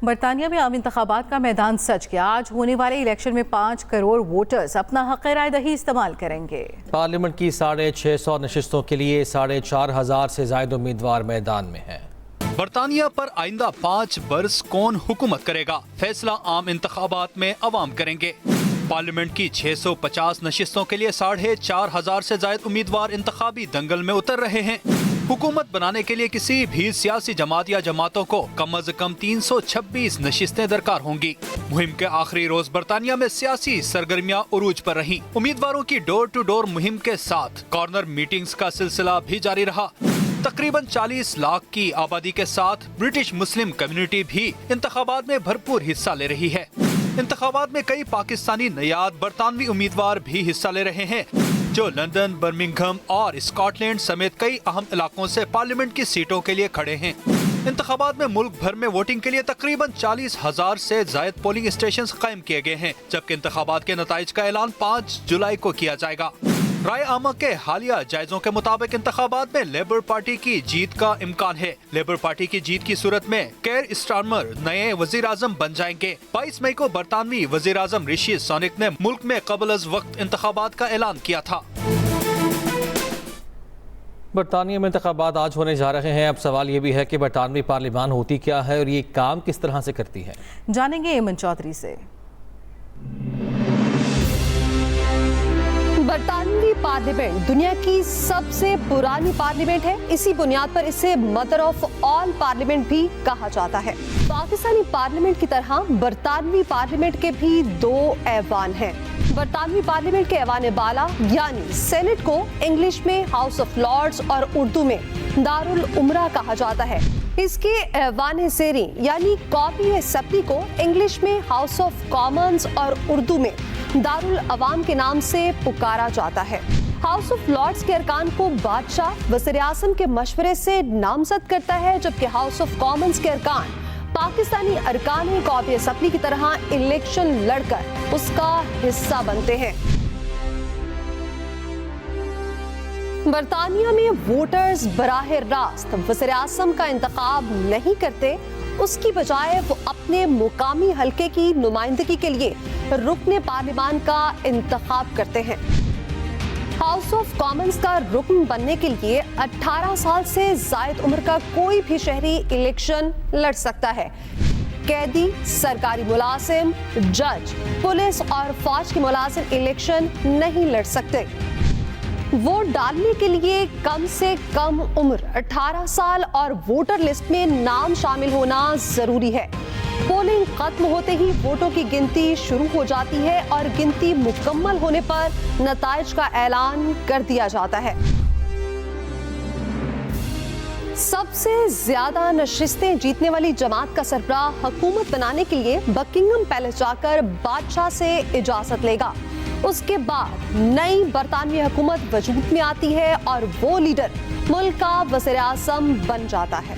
برطانیہ میں عام انتخابات کا میدان سج گیا۔ آج ہونے والے الیکشن میں 5 کروڑ ووٹرز اپنا حق رائے دہی استعمال کریں گے۔ پارلیمنٹ کی 650 نشستوں کے لیے 4,500 سے زائد امیدوار میدان میں ہیں۔ برطانیہ پر آئندہ 5 برس کون حکومت کرے گا، فیصلہ عام انتخابات میں عوام کریں گے۔ پارلیمنٹ کی 650 نشستوں کے لیے 4,500 سے زائد امیدوار انتخابی دنگل میں اتر رہے ہیں۔ حکومت بنانے کے لیے کسی بھی سیاسی جماعت یا جماعتوں کو کم از کم 326 نشستیں درکار ہوں گی۔ مہم کے آخری روز برطانیہ میں سیاسی سرگرمیاں عروج پر رہیں۔ امیدواروں کی ڈور ٹو ڈور مہم کے ساتھ کارنر میٹنگز کا سلسلہ بھی جاری رہا۔ تقریباً 40 لاکھ کی آبادی کے ساتھ برٹش مسلم کمیونٹی بھی انتخابات میں بھرپور حصہ لے رہی ہے۔ انتخابات میں کئی پاکستانی نیاد برطانوی امیدوار بھی حصہ لے رہے ہیں، جو لندن، برمنگھم اور اسکاٹ لینڈ سمیت کئی اہم علاقوں سے پارلیمنٹ کی سیٹوں کے لیے کھڑے ہیں۔ انتخابات میں ملک بھر میں ووٹنگ کے لیے تقریباً 40,000 سے زائد پولنگ اسٹیشنز قائم کیے گئے ہیں، جبکہ انتخابات کے نتائج کا اعلان 5 جولائی کو کیا جائے گا۔ رائے عامہ کے حالیہ جائزوں کے مطابق انتخابات میں لیبر پارٹی کی جیت کا امکان ہے۔ لیبر پارٹی کی جیت کی صورت میں کیئر اسٹارمر نئے وزیر اعظم بن جائیں گے۔ 22 مئی کو برطانوی وزیر اعظم رشی سونک نے ملک میں قبل از وقت انتخابات کا اعلان کیا تھا۔ برطانیہ میں انتخابات آج ہونے جا رہے ہیں۔ اب سوال یہ بھی ہے کہ برطانوی پارلیمان ہوتی کیا ہے اور یہ کام کس طرح سے کرتی ہے، جانیں گے ایمن چودھری سے۔ برطانوی پارلیمنٹ دنیا کی سب سے پرانی پارلیمنٹ ہے۔ اسی بنیاد پر اسے مدر آف آل پارلیمنٹ بھی کہا جاتا ہے۔ پاکستانی پارلیمنٹ کی طرح برطانوی پارلیمنٹ کے بھی 2 ایوان ہیں۔ برطانوی پارلیمنٹ کے ایوان بالا یعنی سینٹ کو انگلش میں ہاؤس آف لارڈز اور اردو میں دارالامراء کہا جاتا ہے۔ اس کے ایوان زیریں یعنی قومی اسمبلی کو انگلش میں ہاؤس آف کامنز اور اردو میں دارالعوام کے نام سے پکارا جاتا ہے۔ ہاؤس آف لارڈز کے ارکان کو بادشاہ وزیر اعظم کے مشورے سے نامزد کرتا ہے، جبکہ ہاؤس آف کامنز کے ارکان پاکستانی ارکان قومی اسمبلی کی طرح الیکشن لڑ کر اس کا حصہ بنتے ہیں۔ برطانیہ میں ووٹرز براہ راست وزیر اعظم کا انتخاب نہیں کرتے، اس کی بجائے وہ اپنے مقامی حلقے کی نمائندگی کے لیے رکن پارلیمان کا انتخاب کرتے ہیں۔ ہاؤس آف کامنز کا رکن بننے کے لیے 18 سال سے زائد عمر کا کوئی بھی شہری الیکشن لڑ سکتا ہے۔ قیدی، سرکاری ملازم، جج، پولیس اور فوج کے ملازم الیکشن نہیں لڑ سکتے۔ ووٹ ڈالنے کے لیے کم سے کم عمر 18 سال اور ووٹر لسٹ میں نام شامل ہونا ضروری ہے۔ پولنگ ختم ہوتے ہی ووٹوں کی گنتی شروع ہو جاتی ہے اور گنتی مکمل ہونے پر نتائج کا اعلان کر دیا جاتا ہے۔ سب سے زیادہ نشستیں جیتنے والی جماعت کا سربراہ حکومت بنانے کے لیے بکنگھم پیلس جا کر بادشاہ سے اجازت لے گا۔ اس کے بعد نئی برطانوی حکومت وجود میں آتی ہے اور وہ لیڈر ملک کا وزیر اعظم بن جاتا ہے۔